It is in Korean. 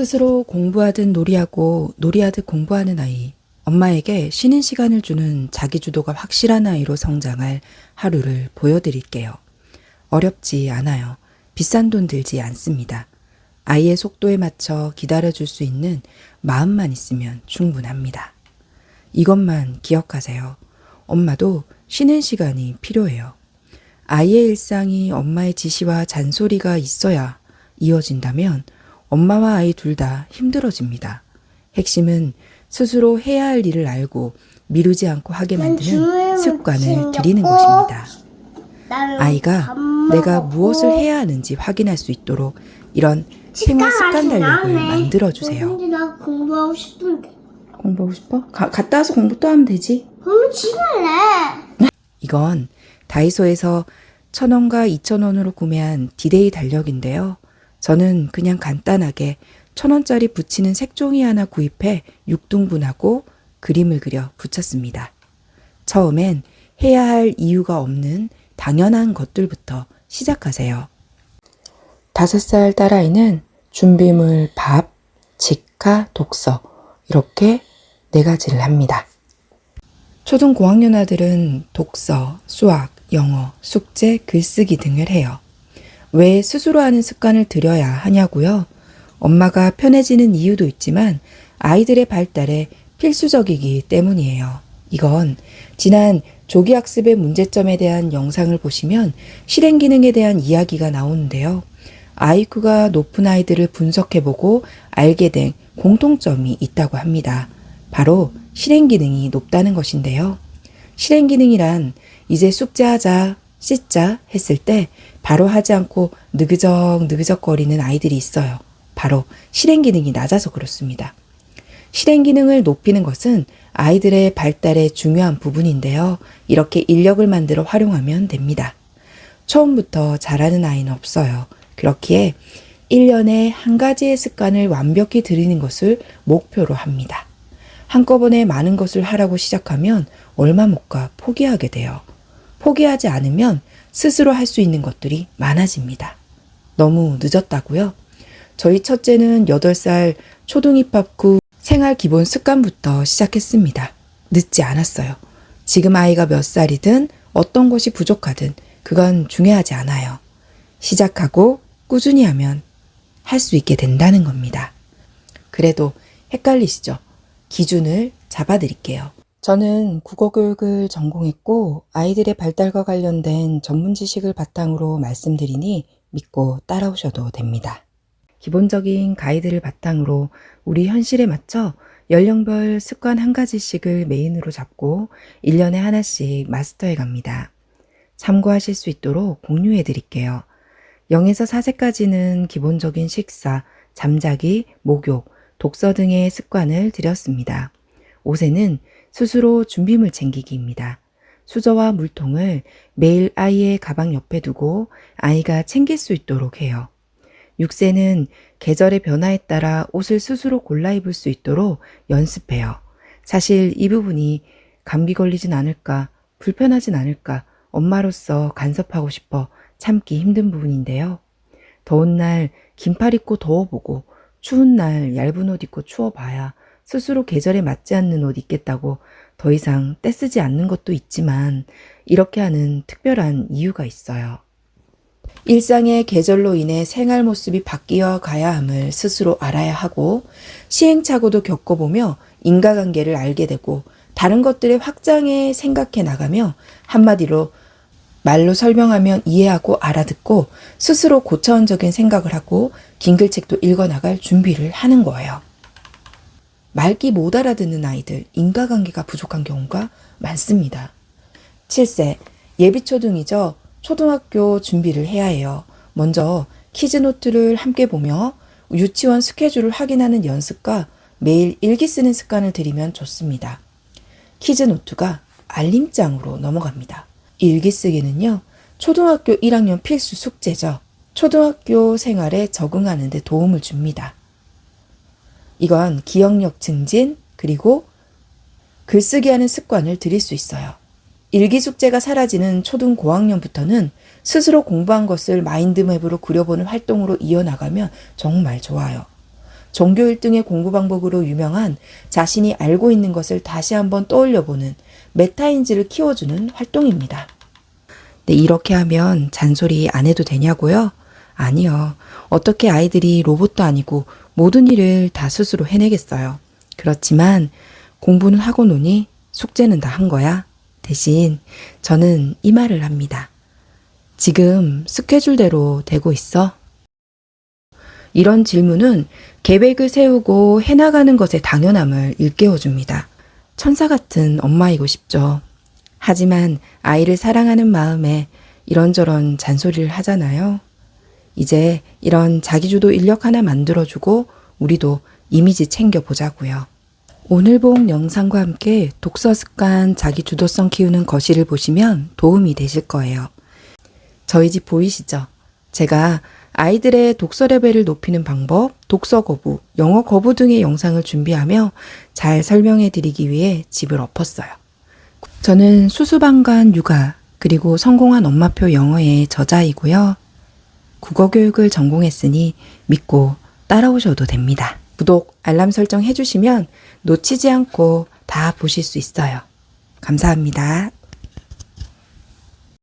스스로 공부하듯 놀이하고 놀이하듯 공부하는 아이. 엄마에게 쉬는 시간을 주는 자기주도가 확실한 아이로 성장할 하루를 보여드릴게요. 어렵지 않아요. 비싼 돈 들지 않습니다. 아이의 속도에 맞춰 기다려줄 수 있는 마음만 있으면 충분합니다. 이것만 기억하세요. 엄마도 쉬는 시간이 필요해요. 아이의 일상이 엄마의 지시와 잔소리가 있어야 이어진다면 엄마와 아이 둘 다 힘들어집니다. 핵심은 스스로 해야 할 일을 알고 미루지 않고 하게 만드는 습관을 들이는 것입니다. 아이가 내가 무엇을 해야 하는지 확인할 수 있도록 이런 생활 습관 달력을 만들어주세요. 근데 나 공부하고 싶은데. 공부하고 싶어? 갔다 와서 공부 또 하면 되지. 그럼 지금 할래. 이건 다이소에서 1,000원과 2,000원으로 구매한 디데이 달력인데요. 저는 그냥 간단하게 1,000원짜리 붙이는 색종이 하나 구입해 6등분하고 그림을 그려 붙였습니다. 처음엔 해야 할 이유가 없는 당연한 것들부터 시작하세요. 5살 딸아이는 준비물 밥, 직화, 독서 이렇게 4가지를 합니다. 초등 고학년 아들은 독서, 수학, 영어, 숙제, 글쓰기 등을 해요. 왜 스스로 하는 습관을 들여야 하냐고요? 엄마가 편해지는 이유도 있지만 아이들의 발달에 필수적이기 때문이에요. 이건 지난 조기학습의 문제점에 대한 영상을 보시면 실행 기능에 대한 이야기가 나오는데요. IQ가 높은 아이들을 분석해보고 알게 된 공통점이 있다고 합니다. 바로 실행 기능이 높다는 것인데요. 실행 기능이란 이제 숙제하자, 씻자 했을 때 바로 하지 않고 느그적거리는 아이들이 있어요. 바로 실행 기능이 낮아서 그렇습니다. 실행 기능을 높이는 것은 아이들의 발달에 중요한 부분인데요. 이렇게 인력을 만들어 활용하면 됩니다. 처음부터 잘하는 아이는 없어요. 그렇기에 1년에 한 가지의 습관을 완벽히 들이는 것을 목표로 합니다. 한꺼번에 많은 것을 하라고 시작하면 얼마 못 가 포기하게 돼요. 포기하지 않으면 스스로 할 수 있는 것들이 많아집니다. 너무 늦었다고요? 저희 첫째는 8살 초등 입학 후 생활 기본 습관부터 시작했습니다. 늦지 않았어요. 지금 아이가 몇 살이든 어떤 것이 부족하든 그건 중요하지 않아요. 시작하고 꾸준히 하면 할 수 있게 된다는 겁니다. 그래도 헷갈리시죠? 기준을 잡아드릴게요. 저는 국어교육을 전공했고 아이들의 발달과 관련된 전문 지식을 바탕으로 말씀드리니 믿고 따라오셔도 됩니다. 기본적인 가이드를 바탕으로 우리 현실에 맞춰 연령별 습관 한 가지씩을 메인으로 잡고 1년에 하나씩 마스터해 갑니다. 참고하실 수 있도록 공유해 드릴게요. 0에서 4세까지는 기본적인 식사, 잠자기, 목욕, 독서 등의 습관을 들였습니다. 5세는 스스로 준비물 챙기기입니다. 수저와 물통을 매일 아이의 가방 옆에 두고 아이가 챙길 수 있도록 해요. 6세는 계절의 변화에 따라 옷을 스스로 골라 입을 수 있도록 연습해요. 사실 이 부분이 감기 걸리진 않을까, 불편하진 않을까, 엄마로서 간섭하고 싶어 참기 힘든 부분인데요. 더운 날 긴팔 입고 더워보고 추운 날 얇은 옷 입고 추워봐야 스스로 계절에 맞지 않는 옷 입겠다고 더 이상 떼쓰지 않는 것도 있지만 이렇게 하는 특별한 이유가 있어요. 일상의 계절로 인해 생활 모습이 바뀌어 가야 함을 스스로 알아야 하고 시행착오도 겪어보며 인과관계를 알게 되고 다른 것들의 확장에 생각해 나가며 한마디로 말로 설명하면 이해하고 알아듣고 스스로 고차원적인 생각을 하고 긴 글책도 읽어나갈 준비를 하는 거예요. 말귀 못 알아듣는 아이들, 인과관계가 부족한 경우가 많습니다. 7세, 예비초등이죠. 초등학교 준비를 해야 해요. 먼저 키즈노트를 함께 보며 유치원 스케줄을 확인하는 연습과 매일 일기 쓰는 습관을 들이면 좋습니다. 키즈노트가 알림장으로 넘어갑니다. 일기 쓰기는요, 초등학교 1학년 필수 숙제죠. 초등학교 생활에 적응하는 데 도움을 줍니다. 이건 기억력 증진 그리고 글쓰기 하는 습관을 들일 수 있어요. 일기 숙제가 사라지는 초등 고학년부터는 스스로 공부한 것을 마인드맵으로 그려보는 활동으로 이어나가면 정말 좋아요. 전교 1등의 공부 방법으로 유명한 자신이 알고 있는 것을 다시 한번 떠올려보는 메타인지를 키워주는 활동입니다. 네, 이렇게 하면 잔소리 안 해도 되냐고요? 아니요. 어떻게 아이들이 로봇도 아니고 모든 일을 다 스스로 해내겠어요. 그렇지만 공부는 하고 노니 숙제는 다 한 거야. 대신 저는 이 말을 합니다. 지금 스케줄대로 되고 있어? 이런 질문은 계획을 세우고 해나가는 것의 당연함을 일깨워줍니다. 천사 같은 엄마이고 싶죠. 하지만 아이를 사랑하는 마음에 이런저런 잔소리를 하잖아요. 이제 이런 자기주도 인력 하나 만들어주고 우리도 이미지 챙겨보자고요. 오늘 본 영상과 함께 독서 습관, 자기 주도성 키우는 거실을 보시면 도움이 되실 거예요. 저희 집 보이시죠? 제가 아이들의 독서 레벨을 높이는 방법, 독서 거부, 영어 거부 등의 영상을 준비하며 잘 설명해 드리기 위해 집을 엎었어요. 저는 수수방관 육아, 그리고 성공한 엄마표 영어의 저자이고요. 국어 교육을 전공했으니 믿고 따라오셔도 됩니다. 구독, 알람 설정 해주시면 놓치지 않고 다 보실 수 있어요. 감사합니다.